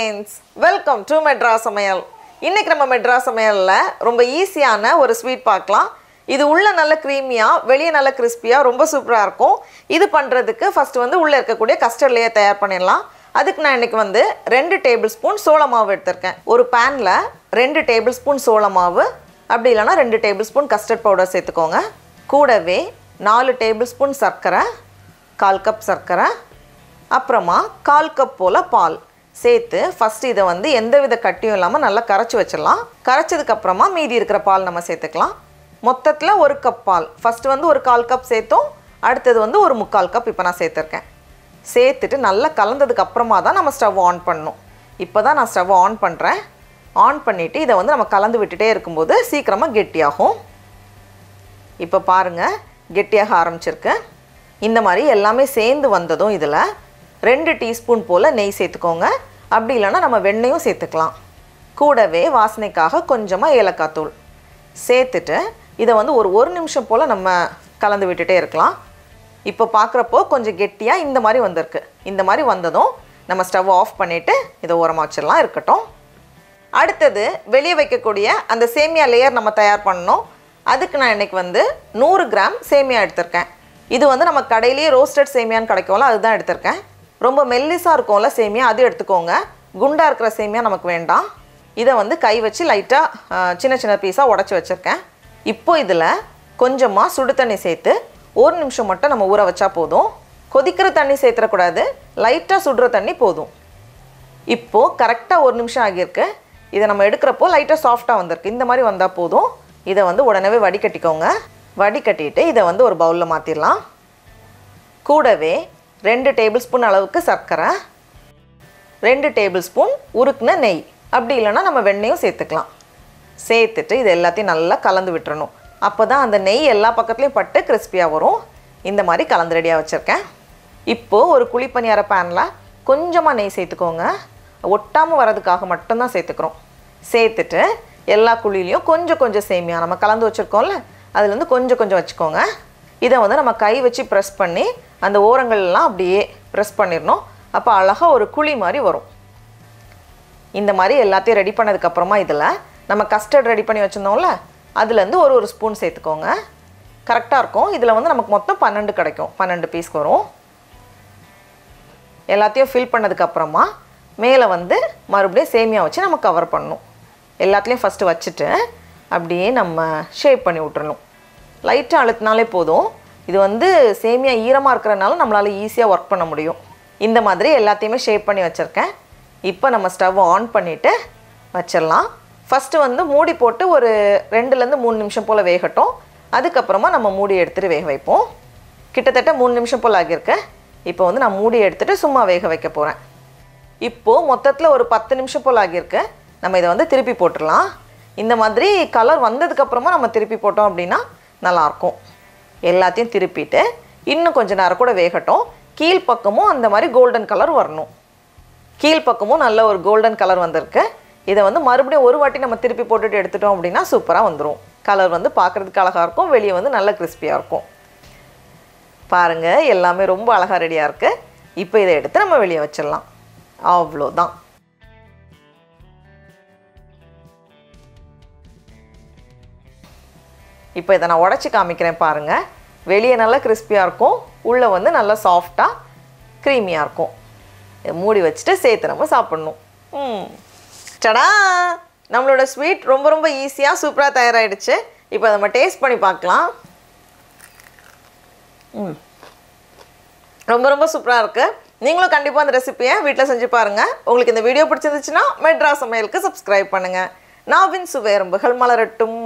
friends, welcome to Madras Samayal. இன்னைக்கு நம்ம Madras Samayalல ரொம்ப ஈஸியான ஒரு ஸ்வீட் பார்க்கலாம். இது உள்ள நல்ல கிரீமியா, வெளிய நல்ல கிறிஸ்பியா ரொம்ப சூப்பரா இருக்கும். இது பண்றதுக்கு ஃபர்ஸ்ட் வந்து உள்ள இருக்கக்கூடிய கஸ்டர்ட் லேயர் தயார் பண்ணிடலாம். அதுக்கு நான் இன்னைக்கு வந்து 2 டேபிள்ஸ்பூன் சோள மாவு எடுத்துர்க்கேன். ஒரு panல 2 டேபிள்ஸ்பூன் சோள மாவு, அப்படி இல்லனா 2 டேபிள்ஸ்பூன் கஸ்டர்ட் பவுடர் சேர்த்துக்கோங்க. கூடவே 4 டேபிள்ஸ்பூன் சர்க்கரை, 1/4 கப் சர்க்கரை, அப்புறமா 1/4 கப் போல பால் சேர்த்து ஃபர்ஸ்ட் இதை வந்து எந்தவித கட்டியும் இல்லாமல் நல்லா கரைச்சி வச்சிடலாம். கரைச்சதுக்கு அப்புறமா மீதி இருக்கிற பால் நம்ம சேர்த்துக்கலாம். மொத்தத்தில் 1 கப் பால், ஃபர்ஸ்ட் வந்து ஒரு 1/4 கப் சேர்த்தோம், அடுத்தது வந்து ஒரு 3/4 கப் இப்போ நான் சேர்த்துருக்கேன். சேர்த்துட்டு நல்லா கலந்ததுக்கு அப்புறமா தான் நம்ம ஸ்டவ் ஆன் பண்ணணும். இப்போ தான் நான் ஸ்டவ் ஆன் பண்ணுறேன். ஆன் பண்ணிவிட்டு இதை வந்து நம்ம கலந்து விட்டுட்டே இருக்கும்போது சீக்கிரமாக கெட்டியாகும். இப்போ பாருங்கள், கெட்டியாக ஆரம்பிச்சிருக்கு. இந்த மாதிரி எல்லாமே சேர்ந்து வந்ததும் இதில் 2 டீஸ்பூன் போல் நெய் சேர்த்துக்கோங்க. அப்படி இல்லைனா நம்ம வெண்ணெயும் சேர்த்துக்கலாம். கூடவே வாசனைக்காக கொஞ்சமாக ஏலக்காய் தூள் சேர்த்துட்டு இதை வந்து ஒரு நிமிஷம் போல் நம்ம கலந்து விட்டுட்டே இருக்கலாம். இப்போ பார்க்குறப்போ கொஞ்சம் கெட்டியாக இந்த மாதிரி வந்திருக்கு. இந்த மாதிரி வந்ததும் நம்ம ஸ்டவ் ஆஃப் பண்ணிவிட்டு இதை ஓரமாக வச்சிடலாம், இருக்கட்டும். அடுத்தது வெளியே வைக்கக்கூடிய அந்த சேமியா லேயர் நம்ம தயார் பண்ணணும். அதுக்கு நான் இன்றைக்கி வந்து 100 கிராம் சேமியா எடுத்திருக்கேன். இது வந்து நம்ம கடையிலேயே ரோஸ்டட் சேமியான்னு கிடைக்கும்ல, அதுதான் எடுத்திருக்கேன். ரொம்ப மெல்லிஸாக இருக்கும்ல சேமியா, அது எடுத்துக்கோங்க. குண்டாக இருக்கிற சேமியா நமக்கு வேண்டாம். இதை வந்து கை வச்சு லைட்டாக சின்ன சின்ன பீஸாக உடச்சி வச்சுருக்கேன். இப்போ இதில் கொஞ்சமாக சுடு தண்ணி சேர்த்து 1 நிமிஷம் மட்டும் நம்ம ஊற வச்சா போதும். கொதிக்கிற தண்ணி சேர்த்துடக்கூடாது, லைட்டாக சுடுற தண்ணி போதும். இப்போது கரெக்டாக 1 நிமிஷம் ஆகியிருக்கு. இதை நம்ம எடுக்கிறப்போ லைட்டாக சாஃப்டாக வந்திருக்கு. இந்த மாதிரி வந்தால் போதும். இதை வந்து உடனே வடிகட்டிக்கோங்க. வடிகட்டிட்டு இதை வந்து ஒரு பவுலில் மாற்றிடலாம். கூடவே 2 டேபிள் ஸ்பூன் அளவுக்கு சர்க்கரை, 2 டேபிள் ஸ்பூன் உருக்குன நெய், அப்படி இல்லைனா நம்ம வெண்ணெயும் சேர்த்துக்கலாம். சேர்த்துட்டு இது எல்லாத்தையும் நல்லா கலந்து விட்டுறணும். அப்போ தான் அந்த நெய் எல்லா பக்கத்துலேயும் பட்டு கிறிஸ்பியாக வரும். இந்த மாதிரி கலந்து ரெடியாக வச்சுருக்கேன். இப்போது ஒரு குழிப்பணியார பேனில் கொஞ்சமாக நெய் சேர்த்துக்கோங்க. ஒட்டாமல் வரதுக்காக மட்டும்தான் சேர்த்துக்கிறோம். சேர்த்துட்டு எல்லா குழிலையும் கொஞ்சம் கொஞ்சம் சேமியா நம்ம கலந்து வச்சுருக்கோம்ல, அதுலேருந்து கொஞ்சம் கொஞ்சம் வச்சுக்கோங்க. இதை வந்து நம்ம கை வச்சு ப்ரெஸ் பண்ணி அந்த ஓரங்கள்லாம் அப்படியே ப்ரெஸ் பண்ணிடணும். அப்போ அழகாக ஒரு குழி மாதிரி வரும். இந்த மாதிரி எல்லாத்தையும் ரெடி பண்ணதுக்கப்புறமா இதில் நம்ம கஸ்டர்ட் ரெடி பண்ணி வச்சுருந்தோம்ல, அதுலேருந்து ஒரு ஸ்பூன் சேர்த்துக்கோங்க. கரெக்டாக இருக்கும். இதில் வந்து நமக்கு மொத்தம் 12 கிடைக்கும், 12 பீஸ் வரும். எல்லாத்தையும் ஃபில் பண்ணதுக்கப்புறமா மேலே வந்து மறுபடியும் சேமியா வச்சு நம்ம கவர் பண்ணணும். எல்லாத்துலேயும் ஃபஸ்ட்டு வச்சுட்டு அப்படியே நம்ம ஷேப் பண்ணி விட்டுறணும். லைட்டாக அழுத்தினாலே போதும். இது வந்து சேமியா ஈரமாக இருக்கிறனால நம்மளால் ஈஸியாக ஒர்க் பண்ண முடியும். இந்த மாதிரி எல்லாத்தையுமே ஷேப் பண்ணி வச்சுருக்கேன். இப்போ நம்ம ஸ்டவ் ஆன் பண்ணிவிட்டு வச்சிடலாம். ஃபஸ்ட்டு வந்து மூடி போட்டு ஒரு 2லேருந்து 3 நிமிஷம் போல் வேகட்டும். அதுக்கப்புறமா நம்ம மூடி எடுத்துகிட்டு வேக வைப்போம். கிட்டத்தட்ட 3 நிமிஷம் போல் ஆகியிருக்கு. இப்போ வந்து நான் மூடி எடுத்துகிட்டு சும்மா வேக வைக்க போகிறேன். இப்போது மொத்தத்தில் ஒரு 10 நிமிஷம் போல் ஆகியிருக்கு. நம்ம இதை வந்து திருப்பி போட்டுடலாம். இந்த மாதிரி கலர் வந்ததுக்கப்புறமா நம்ம திருப்பி போட்டோம் அப்படின்னா நல்லாயிருக்கும். எல்லாத்தையும் திருப்பிட்டு இன்னும் கொஞ்சம் நேரம் கூட வேகட்டும். கீழ்ப்பக்கமும் அந்த மாதிரி கோல்டன் கலர் வரணும். கீழ்ப்பக்கமும் நல்ல ஒரு கோல்டன் கலர் வந்திருக்கு. இதை வந்து மறுபடியும் ஒரு வாட்டி நம்ம திருப்பி போட்டுட்டு எடுத்துட்டோம் அப்படின்னா சூப்பராக வந்துடும். கலர் வந்து பார்க்குறதுக்கு அழகாக இருக்கும், வெளியே வந்து நல்ல கிறிஸ்பியாக இருக்கும். பாருங்கள், எல்லாமே ரொம்ப அழகாக ரெடியாக இருக்குது. இப்போ இதை எடுத்து நம்ம வெளியே வச்சிடலாம். அவ்வளோதான். இப்போ இதை நான் உடச்சி காமிக்கிறேன் பாருங்கள். வெளியே நல்லா கிறிஸ்பியாக இருக்கும், உள்ளே வந்து நல்லா சாஃப்டாக க்ரீமியாக இருக்கும். இதை மூடி வச்சுட்டு சேர்த்து நம்ம சாப்பிட்ணும். டடா, நம்மளோட ஸ்வீட் ரொம்ப ரொம்ப ஈஸியாக சூப்பராக தயாராகிடுச்சு. இப்போ நம்ம டேஸ்ட் பண்ணி பார்க்கலாம். ரொம்ப ரொம்ப சூப்பராக இருக்குது. நீங்களும் கண்டிப்பாக அந்த ரெசிபியை வீட்டில் செஞ்சு பாருங்கள். உங்களுக்கு இந்த வீடியோ பிடிச்சிருந்துச்சுன்னா மெட்ராஸ் சமையலுக்கு சப்ஸ்கிரைப் பண்ணுங்கள். நாவின் சுவை எறும்புகள் மலரட்டும்.